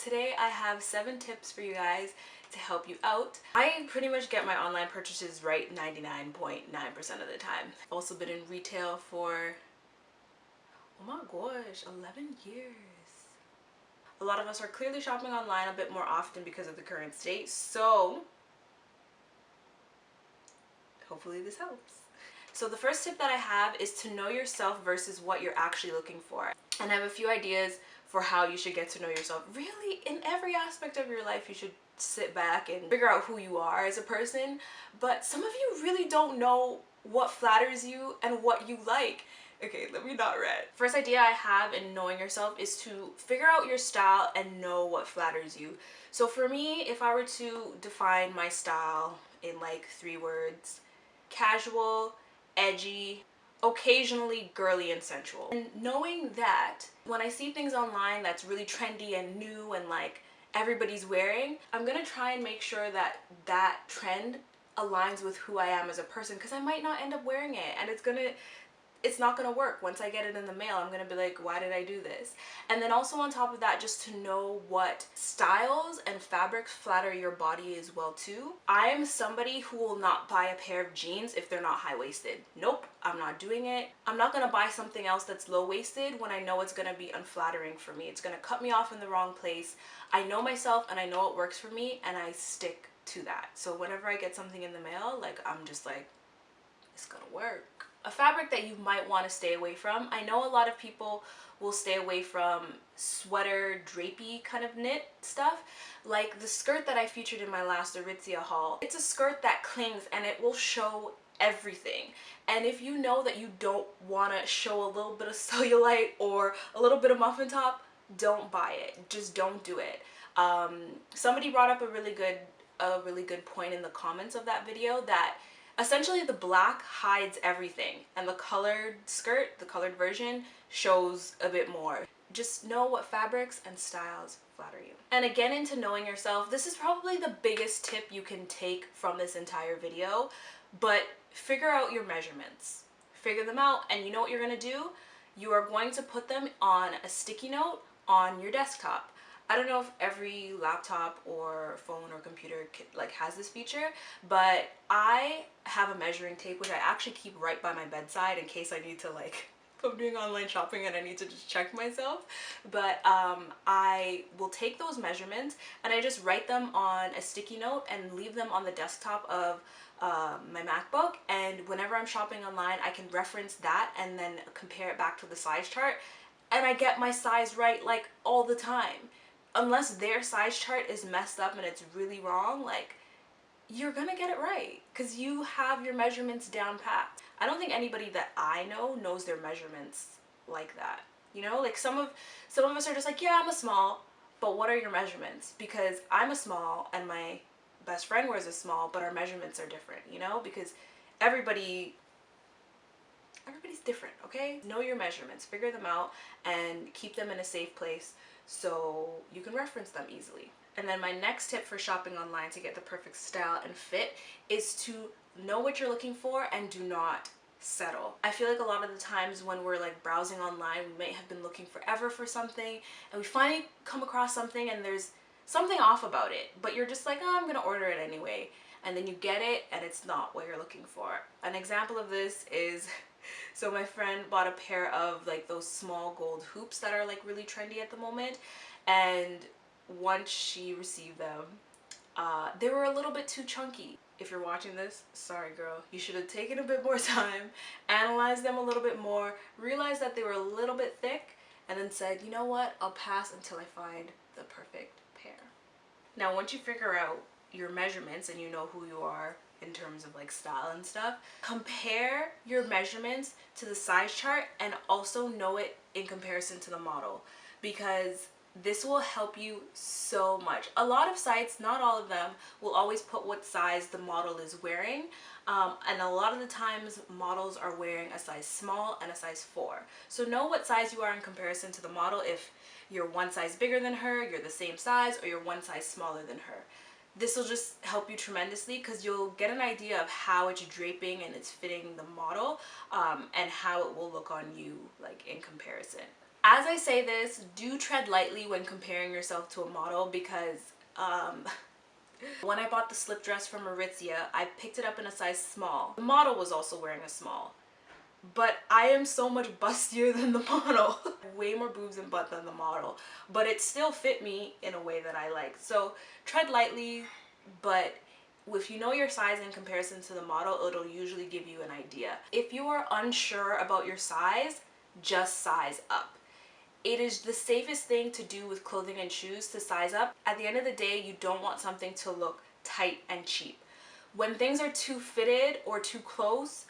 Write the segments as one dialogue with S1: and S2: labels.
S1: Today I have 7 tips for you guys to help you out. I pretty much get my online purchases right 99.9% of the time. I've also been in retail for, oh my gosh, 11 years. A lot of us are clearly shopping online a bit more often because of the current state, so hopefully this helps. So the first tip that I have is to know yourself versus what you're actually looking for. And I have a few ideas for how you should get to know yourself. Really, in every aspect of your life, you should sit back and figure out who you are as a person. But some of you really don't know what flatters you and what you like. Okay, let me not rant. First idea I have in knowing yourself is to figure out your style and know what flatters you. So for me, if I were to define my style in like 3 words: casual, edgy, occasionally girly and sensual. And knowing that when I see things online that's really trendy and new and like everybody's wearing, I'm gonna try and make sure that that trend aligns with who I am as a person, because I might not end up wearing it and it's not gonna work. Once I get it in the mail, I'm gonna be like, why did I do this? And then also on top of that, just to know what styles and fabrics flatter your body as well too. I am somebody who will not buy a pair of jeans if they're not high-waisted. Nope, I'm not doing it. I'm not gonna buy something else that's low-waisted when I know it's gonna be unflattering for me. It's gonna cut me off in the wrong place. I know myself and I know what works for me, and I stick to that. So whenever I get something in the mail, like, I'm just like, it's gonna work. A fabric that you might want to stay away from. I know a lot of people will stay away from sweater, drapey kind of knit stuff. Like the skirt that I featured in my last Aritzia haul. It's a skirt that clings and it will show everything. And if you know that you don't want to show a little bit of cellulite or a little bit of muffin top, don't buy it. Just don't do it. Somebody brought up a really good point in the comments of that video, that essentially the black hides everything and the colored skirt, the colored version, shows a bit more. Just know what fabrics and styles flatter you. And again, into knowing yourself, this is probably the biggest tip you can take from this entire video, but figure out your measurements. Figure them out, and you know what you're gonna do? You are going to put them on a sticky note on your desktop. I don't know if every laptop or phone or computer like has this feature, but I have a measuring tape which I actually keep right by my bedside in case I need to, like, if I'm doing online shopping and I need to just check myself. But I will take those measurements and I just write them on a sticky note and leave them on the desktop of my MacBook, and whenever I'm shopping online I can reference that and then compare it back to the size chart, and I get my size right like all the time. Unless their size chart is messed up and it's really wrong, like, you're gonna get it right because you have your measurements down pat. I don't think anybody that I know knows their measurements like that. You know, like some of us are just like, yeah, I'm a small, but what are your measurements? Because I'm a small and my best friend wears a small, but our measurements are different, you know, because everybody's different, okay? Know your measurements, figure them out, and keep them in a safe place so you can reference them easily. And then my next tip for shopping online to get the perfect style and fit is to know what you're looking for and do not settle. I feel like a lot of the times when we're like browsing online, we may have been looking forever for something and we finally come across something and there's something off about it, but you're just like, oh, I'm gonna order it anyway. And then you get it and it's not what you're looking for. An example of this is, so my friend bought a pair of like those small gold hoops that are like really trendy at the moment, and once she received them, they were a little bit too chunky. If you're watching this, sorry girl, you should have taken a bit more time, analyzed them a little bit more, realized that they were a little bit thick, and then said, you know what, I'll pass until I find the perfect pair. Now once you figure out your measurements and you know who you are in terms of like style and stuff, compare your measurements to the size chart and also know it in comparison to the model, because this will help you so much. A lot of sites, not all of them, will always put what size the model is wearing, and a lot of the times models are wearing a size small and a size 4. So know what size you are in comparison to the model. If you're one size bigger than her, you're the same size, or you're one size smaller than her. This will just help you tremendously because you'll get an idea of how it's draping and it's fitting the model, and how it will look on you, like, in comparison. As I say this, do tread lightly when comparing yourself to a model, because when I bought the slip dress from Aritzia, I picked it up in a size small. The model was also wearing a small, but I am so much bustier than the model. Way more boobs and butt than the model, but it still fit me in a way that I like. So tread lightly, but if you know your size in comparison to the model, it'll usually give you an idea. If you are unsure about your size, just size up. It is the safest thing to do with clothing and shoes, to size up. At the end of the day, you don't want something to look tight and cheap. When things are too fitted or too close,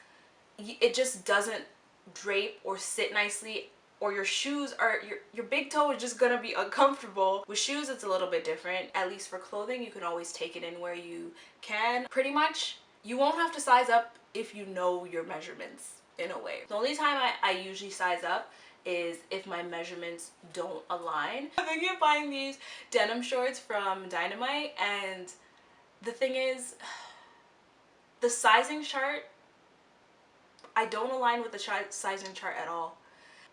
S1: it just doesn't drape or sit nicely, or your shoes are, your big toe is just gonna be uncomfortable. With shoes, it's a little bit different. At least for clothing, you can always take it in where you can. Pretty much, you won't have to size up if you know your measurements in a way. The only time I usually size up is if my measurements don't align. I'm thinking of buying these denim shorts from Dynamite, and the thing is, the sizing chart, I don't align with the sizing chart at all.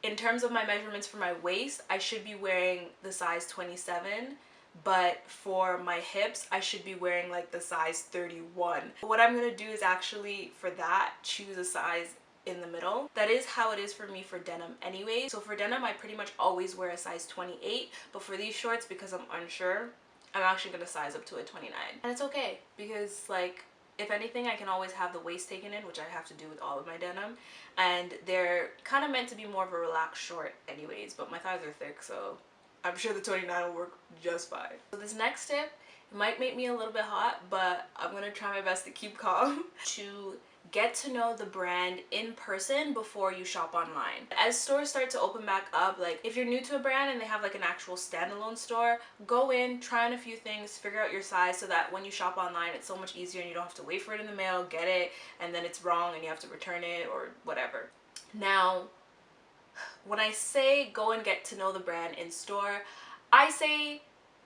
S1: In terms of my measurements for my waist, I should be wearing the size 27, but for my hips, I should be wearing like the size 31. What I'm gonna do is actually, for that, choose a size in the middle. That is how it is for me for denim anyway. So for denim, I pretty much always wear a size 28, but for these shorts, because I'm unsure, I'm actually gonna size up to a 29. And it's okay, because like, if anything, I can always have the waist taken in, which I have to do with all of my denim, and they're kind of meant to be more of a relaxed short anyways, but my thighs are thick, so I'm sure the 29 will work just fine. So this next tip, it might make me a little bit hot, but I'm gonna try my best to keep calm. To get to know the brand in person before you shop online. As stores start to open back up, like if you're new to a brand and they have like an actual standalone store, go in, try on a few things, figure out your size, so that when you shop online, it's so much easier and you don't have to wait for it in the mail, get it, and then it's wrong and you have to return it or whatever. Now, when I say go and get to know the brand in store, I say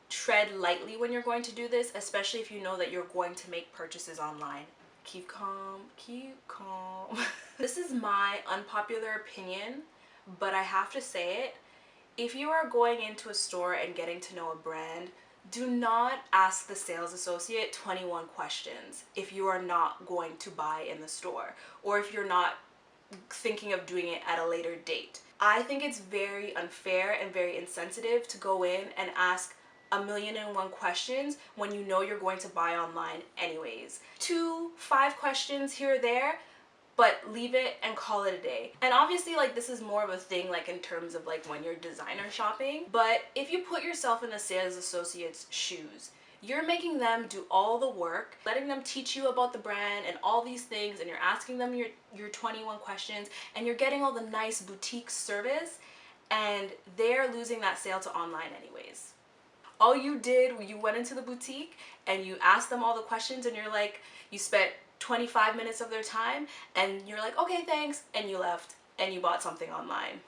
S1: tread lightly when you're going to do this, especially if you know that you're going to make purchases online. Keep calm, keep calm. This is my unpopular opinion, but I have to say it. If you are going into a store and getting to know a brand, do not ask the sales associate 21 questions if you are not going to buy in the store, or if you're not thinking of doing it at a later date. I think it's very unfair and very insensitive to go in and ask 1,000,001 questions when you know you're going to buy online anyways. 2, 5 questions here or there, but leave it and call it a day. And obviously, like, this is more of a thing like in terms of like when you're designer shopping, but if you put yourself in a sales associate's shoes, you're making them do all the work, letting them teach you about the brand and all these things, and you're asking them your 21 questions, and you're getting all the nice boutique service, and they're losing that sale to online anyways. All you did, you went into the boutique and you asked them all the questions, and you're like, you spent 25 minutes of their time, and you're like, okay, thanks, and you left and you bought something online.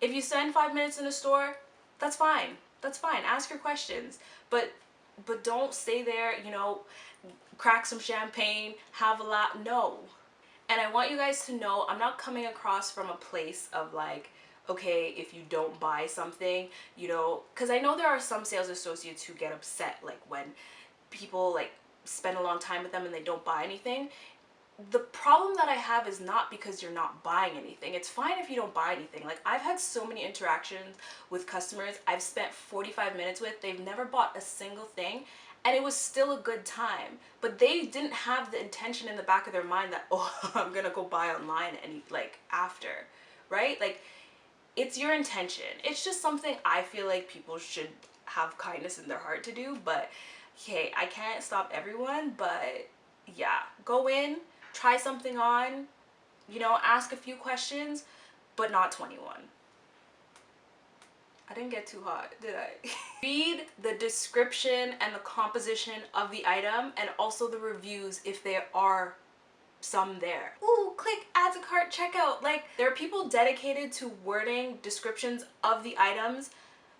S1: If you spend 5 minutes in a store, that's fine. That's fine. Ask your questions, but don't stay there, you know, crack some champagne, have a lot. No. And I want you guys to know, I'm not coming across from a place of like, okay, if you don't buy something, you know, because I know there are some sales associates who get upset like when people like spend a long time with them and they don't buy anything. The problem that I have is not because you're not buying anything. It's fine if you don't buy anything. Like, I've had so many interactions with customers I've spent 45 minutes with, they've never bought a single thing, and it was still a good time. But they didn't have the intention in the back of their mind that, oh, I'm gonna go buy online and like after, right? Like, it's your intention. It's just something I feel like people should have kindness in their heart to do. But hey, I can't stop everyone, but yeah, go in, try something on, you know, ask a few questions, but not 21. I didn't get too hot, did I? Read the description and the composition of the item, and also the reviews if there are some there. Ooh, click add to cart checkout. Like, there are people dedicated to wording descriptions of the items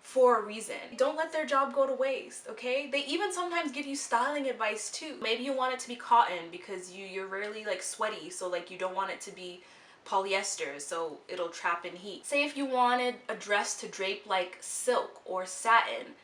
S1: for a reason. Don't let their job go to waste, okay? They even sometimes give you styling advice too. Maybe you want it to be cotton because you're rarely like sweaty, so like you don't want it to be polyester, so it'll trap in heat. Say if you wanted a dress to drape like silk or satin,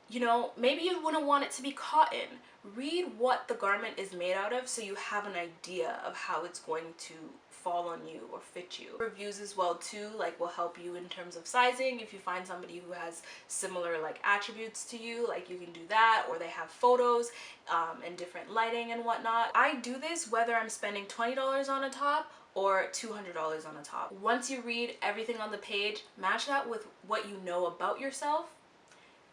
S1: you know, maybe you wouldn't want it to be cotton. Read what the garment is made out of so you have an idea of how it's going to fall on you or fit you. Reviews as well too, like, will help you in terms of sizing. If you find somebody who has similar like attributes to you, like, you can do that, or they have photos and different lighting and whatnot. I do this whether I'm spending $20 on a top or $200 on a top. Once you read everything on the page, match that with what you know about yourself,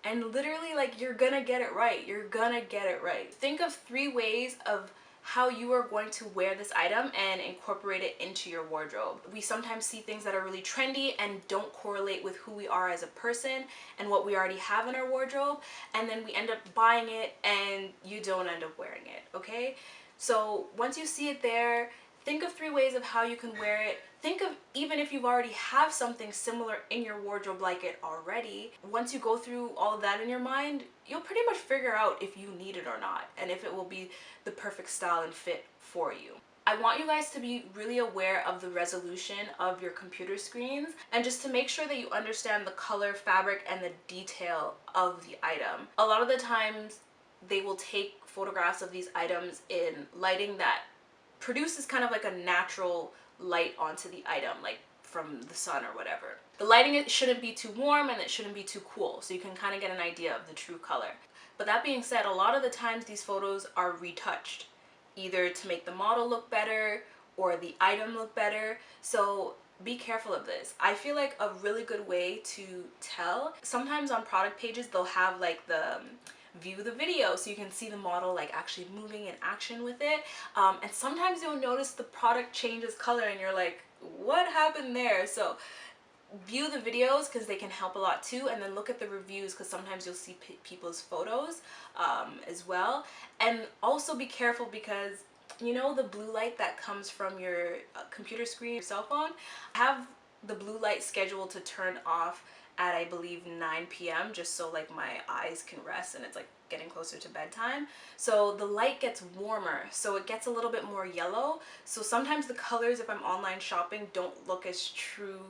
S1: and literally, like, you're gonna get it right. You're gonna get it right. Think of 3 ways of how you are going to wear this item and incorporate it into your wardrobe. We sometimes see things that are really trendy and don't correlate with who we are as a person and what we already have in our wardrobe, and then we end up buying it and you don't end up wearing it, okay? So once you see it there, think of 3 ways of how you can wear it. Think of, even if you've already have something similar in your wardrobe like it already, once you go through all of that in your mind, you'll pretty much figure out if you need it or not, and if it will be the perfect style and fit for you. I want you guys to be really aware of the resolution of your computer screens, and just to make sure that you understand the color, fabric, and the detail of the item. A lot of the times they will take photographs of these items in lighting that produces kind of like a natural light onto the item, like from the sun or whatever. The lighting, it shouldn't be too warm and it shouldn't be too cool, so you can kind of get an idea of the true color. But that being said, a lot of the times these photos are retouched, either to make the model look better or the item look better, so be careful of this. I feel like a really good way to tell, sometimes on product pages they'll have like the view the video, so you can see the model like actually moving in action with it, and sometimes you'll notice the product changes color and you're like, what happened there? So view the videos because they can help a lot too, and then look at the reviews because sometimes you'll see people's photos as well. And also be careful because, you know, the blue light that comes from your computer screen, your cell phone, have the blue light scheduled to turn off at, I believe, 9 p.m. just so like my eyes can rest, and it's like getting closer to bedtime. So the light gets warmer, so it gets a little bit more yellow. So sometimes the colors, if I'm online shopping, don't look as true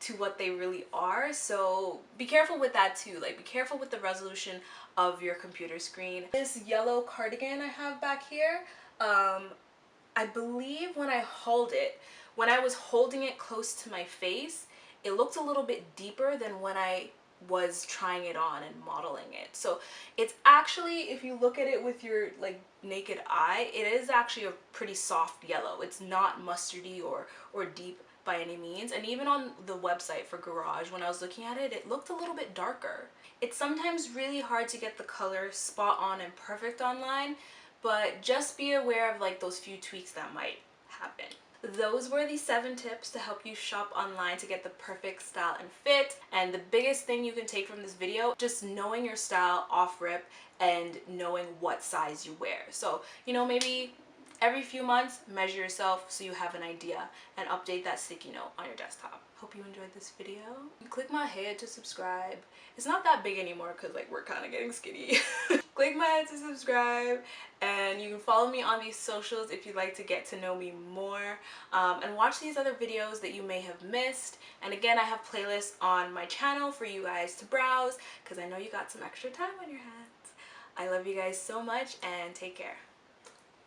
S1: to what they really are. So be careful with that too. Like, be careful with the resolution of your computer screen. This yellow cardigan I have back here, I believe when I was holding it close to my face, it looked a little bit deeper than when I was trying it on and modeling it. So it's actually, if you look at it with your like naked eye, it is actually a pretty soft yellow. It's not mustardy or deep by any means. And even on the website for Garage, when I was looking at it, it looked a little bit darker. It's sometimes really hard to get the color spot on and perfect online, but just be aware of like those few tweaks that might happen. Those were the 7 tips to help you shop online to get the perfect style and fit. And the biggest thing you can take from this video, just knowing your style off rip and knowing what size you wear. So, you know, maybe every few months, measure yourself so you have an idea, and update that sticky note on your desktop. Hope you enjoyed this video. Click my head to subscribe. It's not that big anymore because like we're kind of getting skinny. Click my head to subscribe, and you can follow me on these socials if you'd like to get to know me more, and watch these other videos that you may have missed. And again, I have playlists on my channel for you guys to browse because I know you got some extra time on your hands. I love you guys so much, and take care.